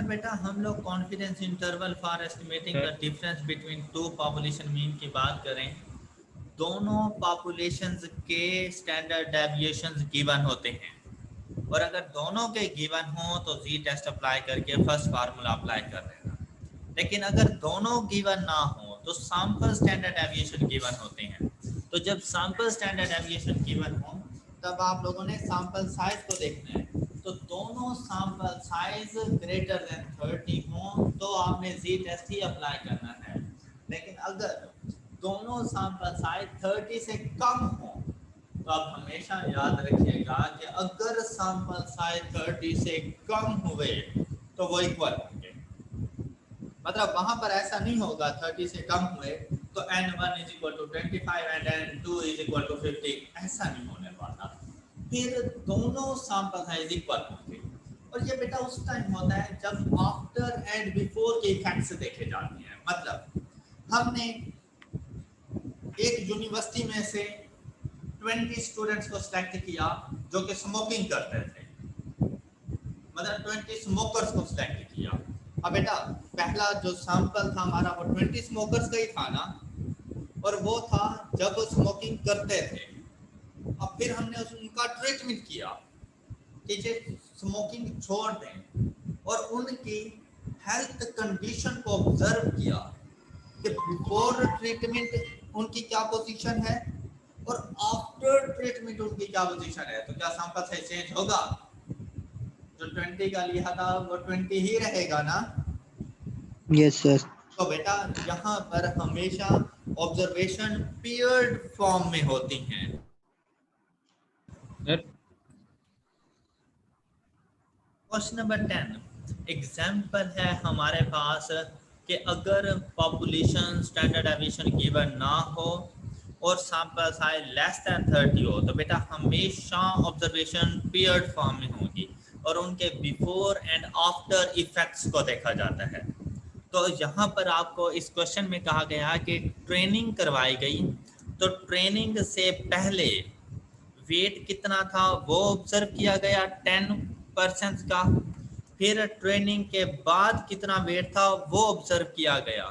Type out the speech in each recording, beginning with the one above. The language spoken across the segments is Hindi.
अगर बेटा हम लोग confidence interval for estimating the difference between two population mean की बात करें, दोनों पॉपुलेशंस के स्टैंडर्ड डेविएशंस गिवन होते हैं, और अगर दोनों के गिवन हो तो जी टेस्ट अप्लाई करके फर्स्ट फार्मूला अप्लाई कर देना। लेकिन अगर दोनों गिवन ना हो तो सैंपल स्टैंडर्ड डेविएशन गिवन होते हैं। तो जब सैंपल स्टैंडर्ड डेविएशन गिवन हो तब आप लोगों ने सैंपल साइज को देखना है। तो दोनों सैंपल साइज ग्रेटर देन 30 हो तो आपने जी टेस्ट ही अप्लाई करना है। लेकिन अगर दोनों सैंपल साइज 30 से कम हो तो आप हमेशा याद रखिएगा कि अगर सैंपल साइज 30 से कम हुए तो वो इक्वल होंगे। मतलब वहां पर ऐसा नहीं होगा 30 से कम हुए तो n1 is equal to 25 and n2 is equal to 50, ऐसा नहीं होने वाला। फिर दोनों सैंपल साइज इक्वल होंगे। और ये बेटा उस टाइम होता है जब आफ्टर एंड बिफोर के इफेक्ट्स देखे जाते हैं। मतलब हमने एक यूनिवर्सिटी में से 20 स्टूडेंट्स को सिलेक्ट किया जो कि स्मोकिंग करते थे, मतलब 20 स्मोकर्स को सिलेक्ट किया। अब बेटा पहला जो सैंपल था हमारा वो 20 स्मोकर्स का ही था ना, और वो था जब वो स्मोकिंग करते थे। अब फिर हमने उनका ट्रीटमेंट किया कि जे स्मोकिंग छोड़ दें, और उनकी हेल्थ कंडीशन को ऑब्जर्व किया कि बिफोर ट्रीटमेंट उनकी क्या पोजीशन है और आफ्टर ट्रीटमेंट उनकी क्या पोजीशन है। तो क्या सैंपल साइज चेंज होगा? जो 20 का लिया था वो 20 ही रहेगा ना? Yes sir. तो बेटा यहाँ पर हमेशा ऑब्जर्वेशन पेयर्ड फॉर्म में होती हैं। क्वेश्चन नंबर 10 एग्जाम्पल है हमारे पास कि अगर पॉपुलेशन स्टैंडर्ड डेविएशन गिवन ना हो और सैंपल साइज लेस देन 30 हो तो बेटा हमेशा ऑब्जर्वेशन पेयर्ड फॉर्म में होगी और उनके बिफोर एंड आफ्टर इफेक्ट्स को देखा जाता है। तो यहाँ पर आपको इस क्वेश्चन में कहा गया कि ट्रेनिंग करवाई गई, तो ट्रेनिंग से पहले वेट कितना था वो ऑब्जर्व किया गया 10% का, फिर ट्रेनिंग के बाद कितना वेट था वो ऑब्जर्व किया गया,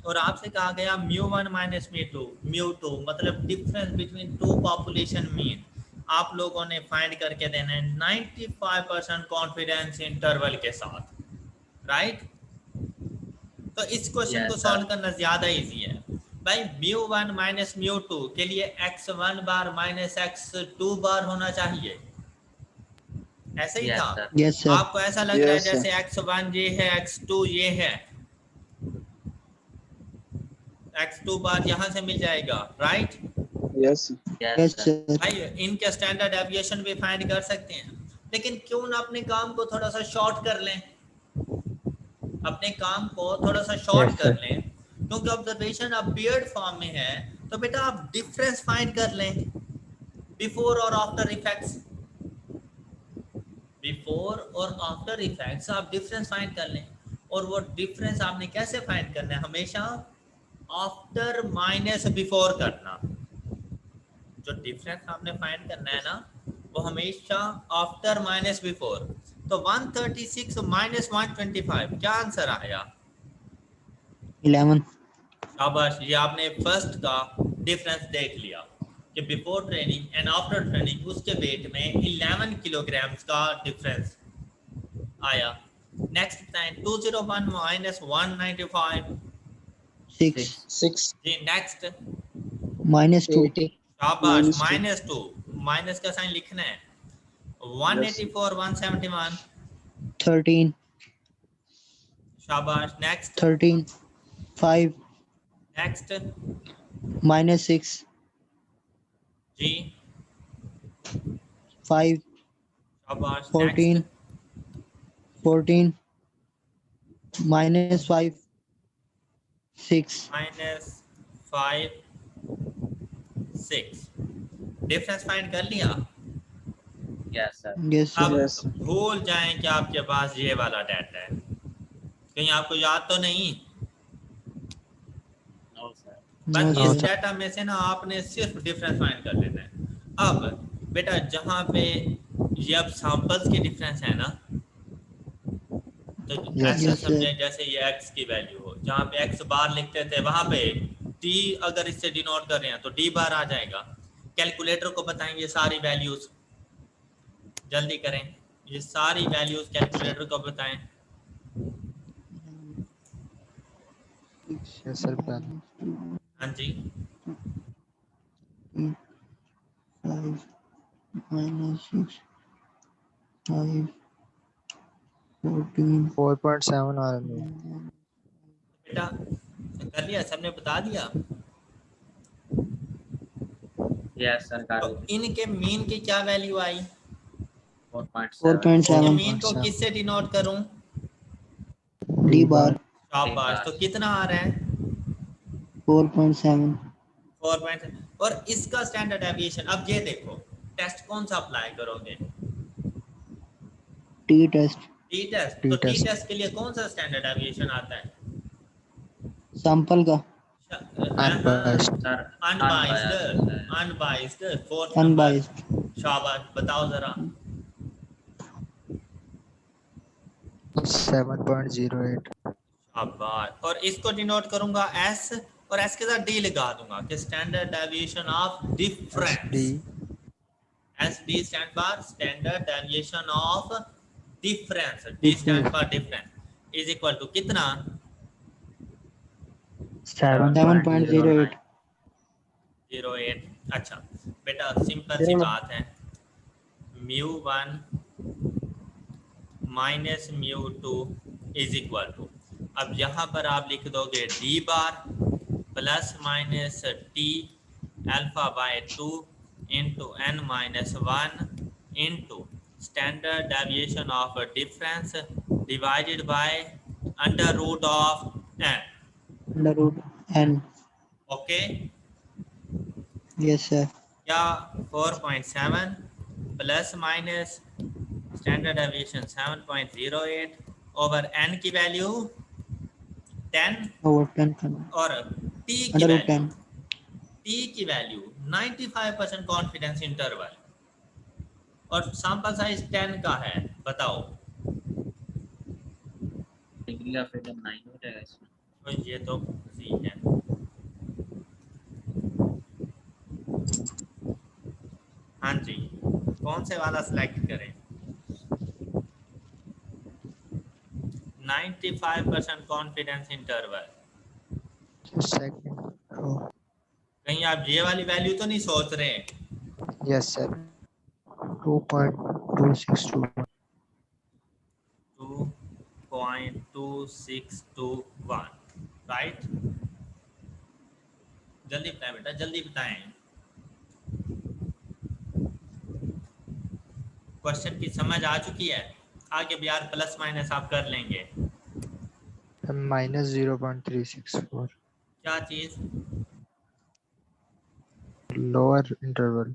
और आपसे कहा गया μ1 माइनस μ2 मतलब difference between two population mean आप लोगों ने फाइंड करके देना है 95% कॉन्फिडेंस इंटरवल के साथ, राइट। तो इस क्वेश्चन को सॉल्व करना ज्यादा इजी है भाई। μ1 माइनस μ2 के लिए x1 बार माइनस x2 बार होना चाहिए, ऐसे ही था। Yes sir. आपको ऐसा लग रहा है जैसे x1 ये है x2 ये है, x2 बार यहाँ से मिल जाएगा, राइट। Yes sir. भाई इनके स्टैंडर्ड डेविएशन भी फाइंड कर सकते हैं, लेकिन क्यों ना अपने काम को थोड़ा सा शॉर्ट कर लें, अपने काम को थोड़ा सा शॉर्ट कर लें, क्योंकि ऑब्जर्वेशन अब पेयर्ड फॉर्म में है। तो बेटा आप डिफरेंस फाइंड कर लें बिफोर और आफ्टर इफेक्ट्स, बिफोर और आफ्टर इफेक्ट्स आप डिफरेंस फाइंड कर लें। और वो डिफरेंस आपने कैसे फाइंड करना है? हमेशा आफ्टर माइनस बिफोर करना। जो डिफरेंस आपने फाइंड करना है ना वो हमेशा आफ्टर माइनस बिफोर। तो 136 माइनस 125 क्या आंसर आया? 11। शाबाश, ये आपने फर्स्ट का डिफरेंस देख लिया कि before training and after training उसके वेट में 11 किलोग्राम का डिफरेंस आया। नेक्स्ट टाइम 201 माइनस 195 6 जी। नेक्स्ट -2 शाबाश, -2 माइनस का साइन लिखना है। 184 171 13 शाबाश। नेक्स्ट 13 5 नेक्स्ट -6 जी 5 शाबाश। 14 14 -5 6 -5 6 डिफरेंस फाइंड कर लिया? यस अब सर। भूल जाएं कि आपके पास ये वाला डाटा है, कहीं आपको याद तो नहीं? बस इस डाटा में से ना आपने सिर्फ डिफरेंस फाइंड कर लेना है। अब बेटा जहाँ पे ये अब सैंपल्स के डिफरेंस है ना, तो Yes, ऐसा yes, sir. समझें जैसे ये x की वैल्यू हो, जहाँ पे x बार लिखते थे वहां पे t अगर इससे डिनोट कर रहे हैं तो d बार आ जाएगा। कैलकुलेटर को बताएंगे सारी वैल्यूज, जल्दी करें, ये सारी वैल्यूज कैलकुलेटर को बताएं। yes, sir. Plan. हाँ जी, 5 minus 6, 5, 14. 4.7 आ रहा है। बेटा कर लिया, सबने बता दिया। Yes, sir. तो इनके मीन की क्या वैल्यू आई? 4.7. तो 4.7. मीन को किससे डिनोट करूं? D bar. शाबाश, तो कितना आ रहा है? 4.7. 4. और इसका स्टैंडर्ड डेविएशन, अब ये देखो टेस्ट कौन सा अप्लाई करोगे? T test. T test. तो टी टेस्ट के लिए कौन सा स्टैंडर्ड डेविएशन आता है? Sample का. Unbiased. Unbiased, unbiased fourth number. Unbiased. शाबाश, बताओ जरा। 7.08. शाबाश, और इसको डिनोट करूंगा एस, और एस के साथ डी लगा दूंगा कि standard deviation of difference. SD. SD stand for standard deviation of difference, D stand for difference is equal to कितना? 7.08. 08। अच्छा बेटा, सिंपल सी बात है, μ1 माइनस μ2 इज इक्वल टू, अब यहाँ पर आप लिख दोगे d bar plus minus T alpha by 2 into n minus 1 into standard deviation of difference divided by under root of n। Under root N. Okay, Yes, sir. क्या 4.7 plus minus standard deviation 7.08 over n की वैल्यू 10 Over 10. और t की Under root वैल्यू 10. t की वैल्यू 95% कॉन्फिडेंस इंटरवल, और सैंपल साइज 10 का है, बताओ। डिग्री ऑफ फ्रीडम 9 हो जाएगा इसमें। तो ये तो सी है। हाँ जी, कौन से वाला सिलेक्ट करें? 95% कॉन्फिडेंस इंटरवल। Second. Oh, कहीं आप ये वाली वैल्यू तो नहीं सोच रहे? yes, sir. 2.2621. 2.2621 राइट। जल्दी बताएं बेटा, जल्दी बताएं। क्वेश्चन की समझ आ चुकी है? आगे भी यार प्लस माइनस आप कर लेंगे। Minus 0.364. क्या चीज? Lower interval.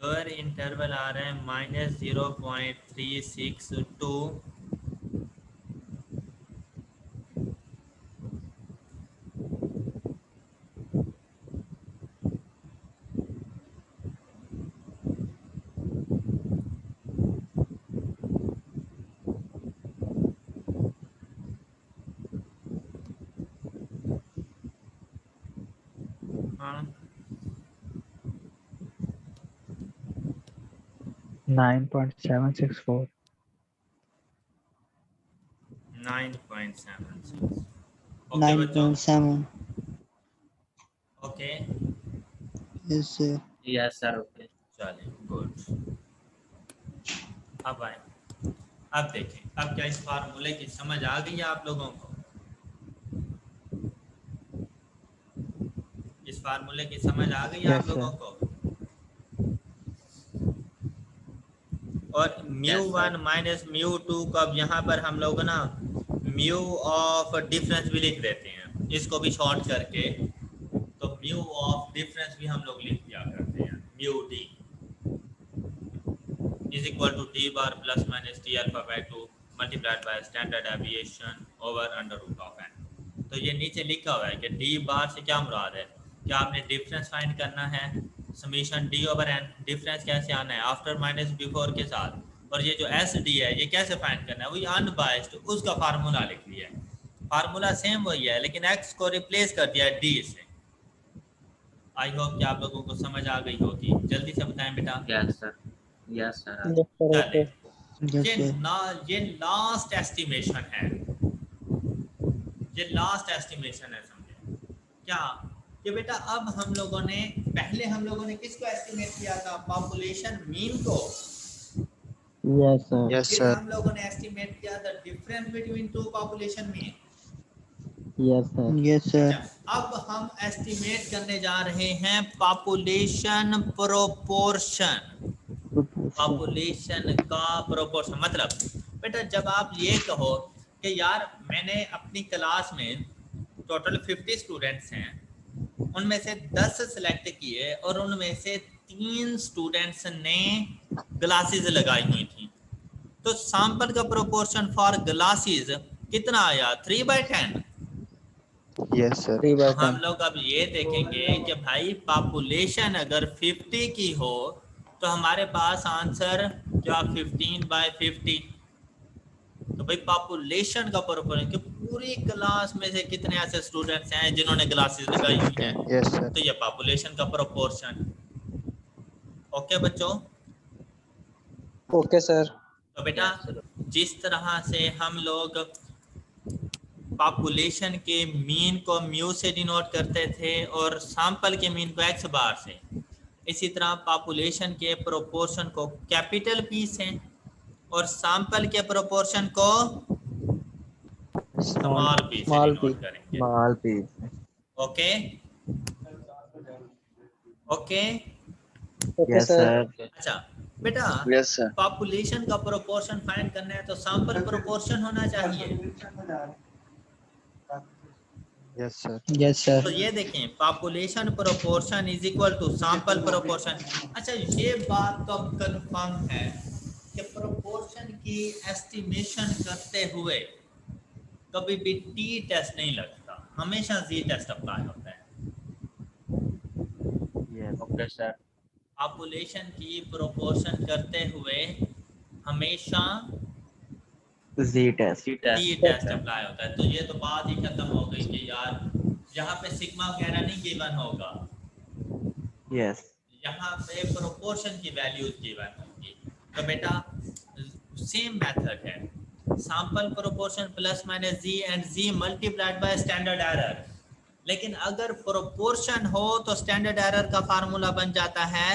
लोअर इंटरवल आ रहा है माइनस 0.362। हाँ 9.764. 9.76। ओके बच्चों, 9.7. Okay Yes, sir. Yes, sir. Okay. चलिए गुड। अब आए, अब देखें, अब क्या इस फार्मूले की समझ आ गई है आप लोगों को? इस फार्मूले की समझ आ गई है Yes, आप लोगों sir. को? और μ1 माइनस μ2 को अब यहाँ पर हम लोग ना म्यू ऑफ डिफरेंस भी लिख देते हैं, इसको भी शॉर्ट करके, तो म्यू ऑफ डिफरेंस भी हम लोग लिख दिया करते हैं, mu D is equal to D bar plus minus T alpha by 2 multiplied by standard deviation over under root of N. तो ये नीचे लिखा हुआ है कि डी बार से क्या मुराद है, क्या आपने डिफरेंस फाइंड करना है, summation D over N. Difference कैसे आना है? आफ्टर माइनस बिफोर के साथ, और ये जो एस डी है ये कैसे फाइंड करना है, वही अनबायस्ड उसका फार्मूला लिख लिया है। फार्मूला सेम वही है लेकिन एक्स को रिप्लेस कर दिया डी से। आई होप कि आप लोगों को समझ आ गई होगी। जल्दी से बताएं बेटा। Yes, sir. Yes, sir. Yes, sir. चले Okay. Yes, ये sir. ये लास्ट एस्टिमेशन है, ये लास्ट एस्टिमेशन है, समझे क्या? कि बेटा अब हम लोगों ने पहले हम लोगों ने किसको एस्टिमेट किया था, पॉपुलेशन मीन को। Yes, sir. Yes, फिर sir. हम लोगों ने एस्टिमेट किया the difference between two population mean. Yes, sir. Yes, sir. अब हम एस्टिमेट करने जा रहे हैं पॉपुलेशन प्रोपोर्शन। पॉपुलेशन का प्रोपोर्शन मतलब बेटा जब आप ये कहो कि यार मैंने अपनी क्लास में टोटल 50 स्टूडेंट्स हैं, उनमें से 10 सेलेक्ट किए और उनमें से 3 स्टूडेंट्स ने ग्लासेस लगाई हुई थी, तो सैंपल का प्रोपोर्शन फॉर ग्लासेस कितना आया, 3/10। Yes, sir. 3 by हम 10. लोग अब ये देखेंगे कि भाई पॉपुलेशन अगर 50 की हो तो हमारे पास आंसर क्या 15/50। तो भाई पॉपुलेशन का प्रोपोर्शन कि पूरी क्लास में से कितने ऐसे स्टूडेंट्स हैं जिन्होंने ग्लासेस लगाई हुई हैं, Yes, sir. तो ये पॉपुलेशन का प्रोपोर्शन। ओके बच्चों, Okay, sir. तो बेटा जिस तरह से हम लोग पॉपुलेशन के मीन को म्यू से डिनोट करते थे और सैंपल के मीन को एक्स बार से, इसी तरह पॉपुलेशन के प्रोपोर्शन को कैपिटल पी से और सैंपल के प्रोपोर्शन को स्मॉल पी से Small डिनोट p. करेंगे। Small p. Okay okay Okay, Yes, sir. sir. अच्छा बेटा Yes, sir. पॉपुलेशन का प्रोपोर्शन फाइंड करना है तो सैंपल प्रोपोर्शन होना चाहिए। Yes, sir. Yes, sir. तो ये देखें population proportion is equal to sample proportion. अच्छा ये बात तो अब कंफर्म है कि प्रोपोर्शन की एस्टिमेशन करते हुए कभी भी टी टेस्ट नहीं लगता, हमेशा जी टेस्ट अप्लाई होता है। Yes. Okay, sir. पॉपुलेशन की प्रोपोर्शन करते हुए हमेशा Z test. T test apply होता है। तो ये तो बात ही खत्म हो गई कि यार यहाँ पे सिग्मा वगैरह नहीं गिवन होगा, Yes. यहाँ पे प्रोपोर्शन की वैल्यूज गिवन होगी। तो बेटा सेम मेथड है, sample proportion plus minus Z and Z multiplied by standard error. लेकिन अगर प्रोपोर्शन हो तो स्टैंडर्ड एरर का फार्मूला बन जाता है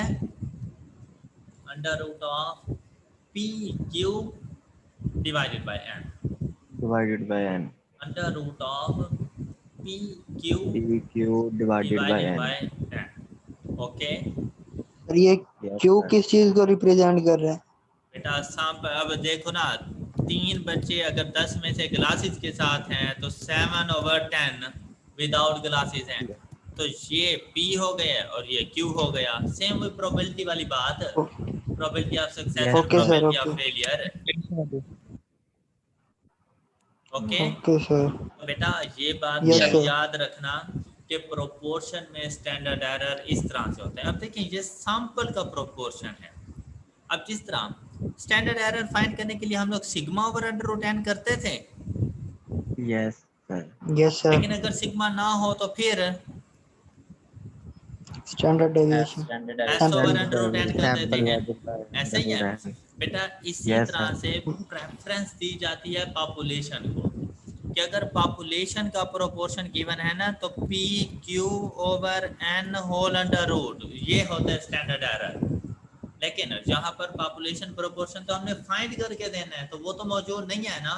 under root of P Q divided by n, Divided by n. Under root of P Q PQ divided by divided n. By n. Okay और ये Yes, क्यू sir. किस चीज को रिप्रेजेंट कर रहा है? बेटा सैंपल अब देखो ना, 3 बच्चे अगर 10 में से ग्लासेस के साथ हैं तो 7/10 विदाउट ग्लासेस हैं, तो ये P हो गया और ये Q हो गया। सेम वही प्रोबेबिलिटी वाली बात, probability of success Yes, and okay, sir, probability of okay. Failure. Okay okay sir. तो बेटा ये बात Yes, भी sir. याद रखना कि प्रोपोर्शन में स्टैंडर्ड एरर इस तरह से होता है। अब देखिए ये सैंपल का प्रोपोर्शन है। अब जिस तरह स्टैंडर्ड एरर फाइंड करने के लिए हम लोग sigma over under root n करते थे, Yes, sir. Yes sir. लेकिन अगर सिग्मा ना हो तो फिर standard deviation. Standard S error. Over under root n कर देते हैं। Standard ऐसा ही है Yes. बेटा, इसी Yes, तरह sir. से प्रेफरेंस दी जाती है पॉपुलेशन को कि अगर पॉपुलेशन का प्रोपोर्शन गिवन है ना तो P Q over n whole under root, ये होता है स्टैंडर्ड एरर। लेकिन जहां पर पॉपुलेशन प्रोपोर्शन तो हमने फाइंड करके देना है तो वो तो मौजूद नहीं है ना,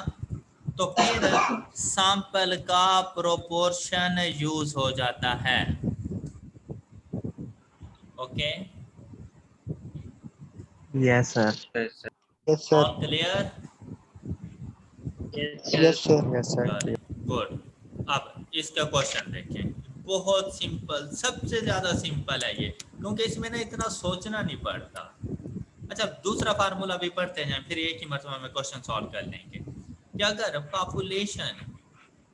तो फिर सैंपल का प्रोपोर्शन यूज हो जाता है। Okay Yes, sir. Yes all sir. Clear? Yes sir. Yes, sir. Good. अब इसका क्वेश्चन देखें, बहुत सिंपल, सबसे ज्यादा सिंपल है ये, क्योंकि इसमें ना इतना सोचना नहीं पड़ता। अच्छा दूसरा फार्मूला भी पढ़ते हैं, फिर एक ही मरतबा में क्वेश्चन सॉल्व कर लेंगे कि अगर पॉपुलेशन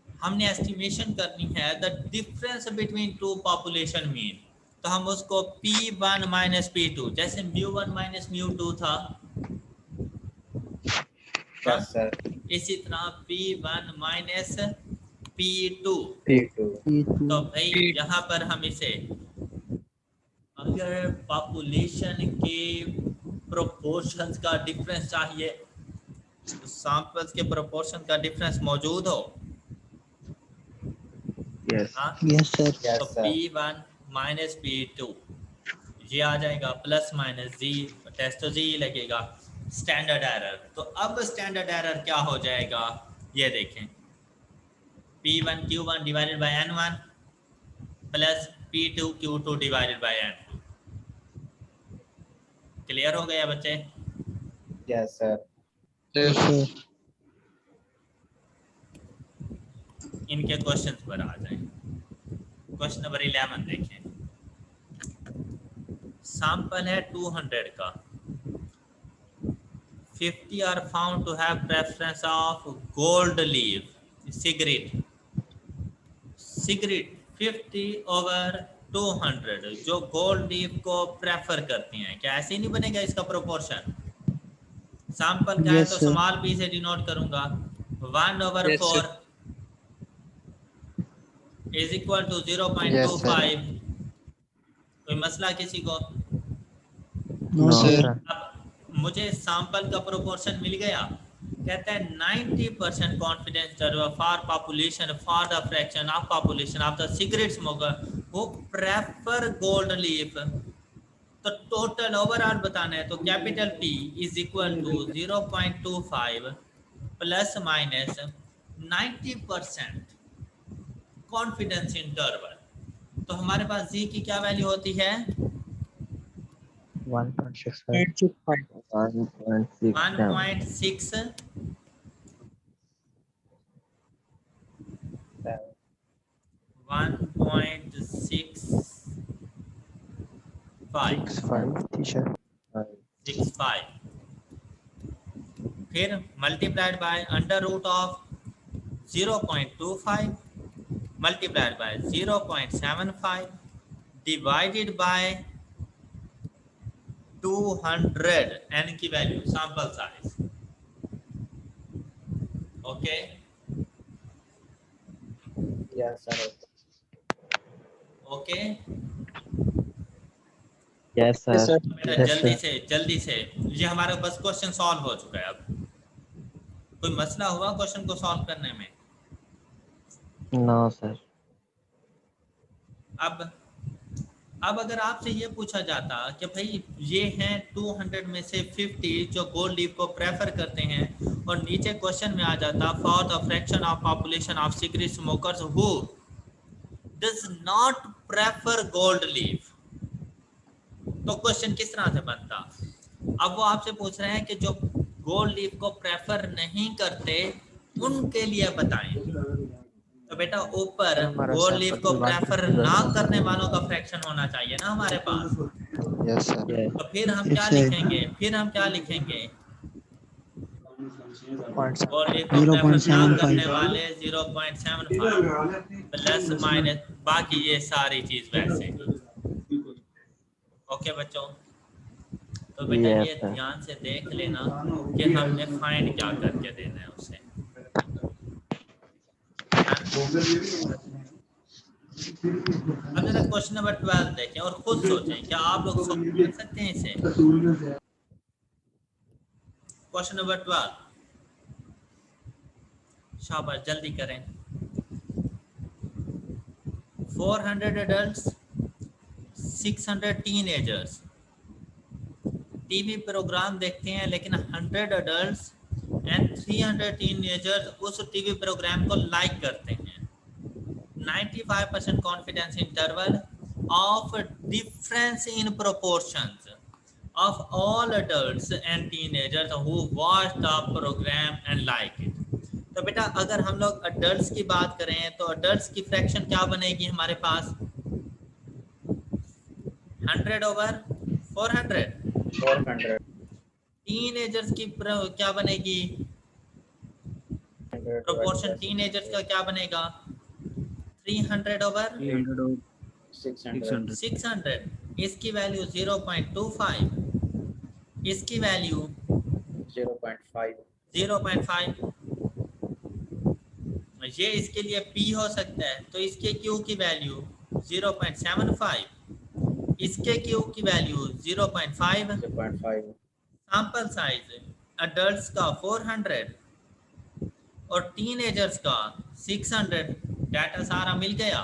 हमने एस्टिमेशन करनी है the difference between two population mean, तो हम उसको P1 माइनस P2, जैसे μ1 माइनस μ2 था, हाँ? Yes, sir. इसी तरह P1 minus P2। P2. P2 तो भाई यहाँ पर हम इसे अगर पॉपुलेशन के प्रोपोर्शंस का डिफरेंस चाहिए, सैंपल्स के प्रोपोर्शन का डिफरेंस मौजूद हो, Yes. हाँ, yes sir Yes, तो sir. P1 माइनस P2 ये आ जाएगा प्लस माइनस जी, टेस्ट तो जी लगेगा, स्टैंडर्ड एरर। तो अब स्टैंडर्ड एरर क्या हो जाएगा ये देखें, P1 Q1 divided by N1 plus P2 Q2 divided by N2। Clear हो गया बच्चे? Yes, sir. yes sir इनके क्वेश्चंस पर आ जाएं। क्वेश्चन नंबर 11 देखें, सैंपल है 200 का, 50 are found to have preference of gold leaf cigarette. Cigarette 50 over 200 जो गोल्ड लीफ को प्रेफर करती हैं, क्या ऐसे ही नहीं बनेगा इसका प्रोपोर्शन? सैंपल क्या है Yes, तो sir. स्मॉल बी से डिनोट करूंगा, 1/4 इज इक्वल टू 0.25। कोई मसला किसी को? no sir अब मुझे सैंपल का प्रोपोर्शन मिल गया, कहता है 90% confidence interval for population for the fraction of population of the cigarette smoker वो प्रेफर गोल्ड लीफ। तो टोटल ओवरऑल बताना है, तो capital P is equal to 0.25 plus minus 90% confidence interval. तो हमारे पास जी की क्या वैल्यू होती है? 1.65. 1.67. 1.6 1.65 फिर multiplied by under root of 0.25 multiplied by 0.75 divided by 200 n की value sample size. Okay Yes, sir. ओके Yes, sir. मेरा Yes, जल्दी से ये हमारा बस क्वेश्चन सॉल्व हो चुका है। अब कोई मसला हुआ क्वेश्चन को सॉल्व करने में? No, sir. अब अगर आपसे ये पूछा जाता कि भाई ये हैं 200 में से 50 जो गोल्ड लीफ को प्रेफर करते हैं, और नीचे क्वेश्चन में आ जाता for the fraction of population of cigarette smokers who does not prefer gold leaf, तो क्वेश्चन किस तरह से बनता? अब वो आपसे पूछ रहे हैं कि जो गोल्ड लीफ को प्रेफर नहीं करते उनके लिए बताएं। तो बेटा ऊपर गोल्ड लीफ को प्रेफर ना करने वालों का फ्रैक्शन होना चाहिए ना हमारे पास। yes sir Yes. तो फिर हम क्या Yes, sir. लिखेंगे? गोल्ड लीफ को प्रेफर ना 0.75 करने वाले 0.75 प्लस माइनस बाकी ये सारी चीज वैसे ही। ओके बच्चों, तो बेटा Yes, ये sir. ध्यान से देख लेना कि हमने फाइंड क्या करके देना है उसे। अब जरा क्वेश्चन नंबर 12 देखें और खुद सोचें, क्या आप लोग सोच सकते हैं इसे? क्वेश्चन नंबर 12, शाबाश जल्दी करें। 400 adults, 600 teenagers टीवी प्रोग्राम देखते हैं, लेकिन 100 adults एंड 300 teenagers उस टीवी प्रोग्राम को लाइक करते हैं। 95% confidence interval of difference in proportions of all adults and teenagers who watch the program and like it। तो बेटा अगर हम लोग adults की बात करें तो adults की fraction क्या बनेगी हमारे पास? 100 over 400। 400. teenagers की क्या बनेगी? proportion teenagers का क्या बनेगा? 300 over 600। इसकी वैल्यू 0.25, इसकी वैल्यू 0.5. 0.5, ये इसके लिए P हो सकता है, तो इसके Q की वैल्यू 0.75, इसके Q की वैल्यू 0.5, 0.5. सैंपल साइज अडल्ट्स का 400 और टीनेजर्स का 600, डाटा सारा मिल गया।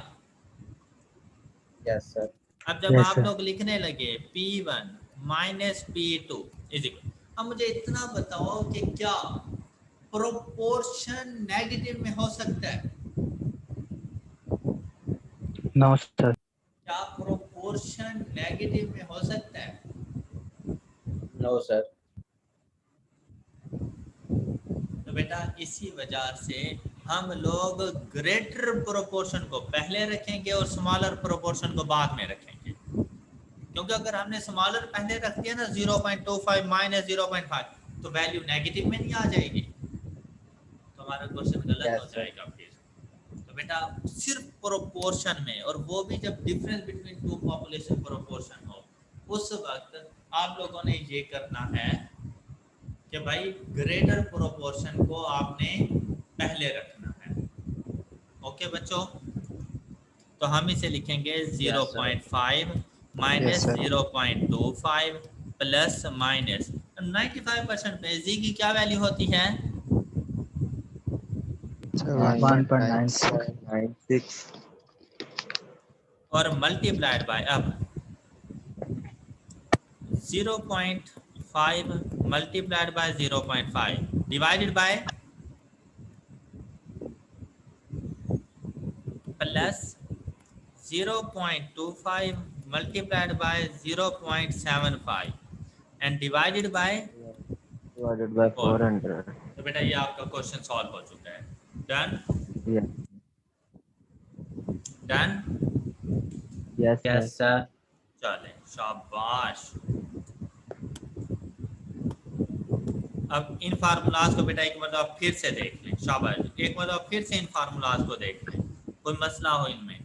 Yes, sir. अब जब Yes, आप sir. लोग लिखने लगे P1 minus P2 is equal, अब मुझे इतना बताओ कि क्या प्रोपोर्शन नेगेटिव में हो सकता है? No, sir. क्या प्रोपोर्शन नेगेटिव में हो सकता है? No, sir. तो बेटा इसी वजह से हम लोग ग्रेटर प्रोपोर्शन को पहले रखेंगे और स्मॉलर प्रोपोर्शन को बाद में रखेंगे, क्योंकि अगर हमने स्मॉलर पहले रख दिया ना 0.25 माइनस 0.5 तो वैल्यू नेगेटिव में नहीं आ जाएगी, तो हमारा क्वेश्चन गलत Yes, हो sir. जाएगा फिर। तो बेटा सिर्फ प्रोपोर्शन में, और वो भी जब difference between two population proportion हो, उस वक्त आप लोगों ने ये करना है कि भाई ग्रेटर प्रोपोर्शन को आपने पहले रखना है। ओके बच्चों, तो हम इसे लिखेंगे 0.5 minus Yes, sir. 0.25 plus minus 95% पे जी की क्या वैल्यू होती है? Sir, 1.96. और मल्टीप्लाइड बाय अब 0.5 multiplied by 0.5 divided by plus 0.25 multiplied by 0.75 and divided by Divided by 400. तो बेटा ये आपका क्वेश्चन सॉल्व हो चुका है। Done Yes. Done Yes, sir. Yes, sir. चले शाबाश। अब इन फार्मूलाज को बेटा एक मतलब फिर से देख लें, शाबाश, एक मतलब फिर से इन फार्मूलाज को देख लें, कोई मसला हो इनमें।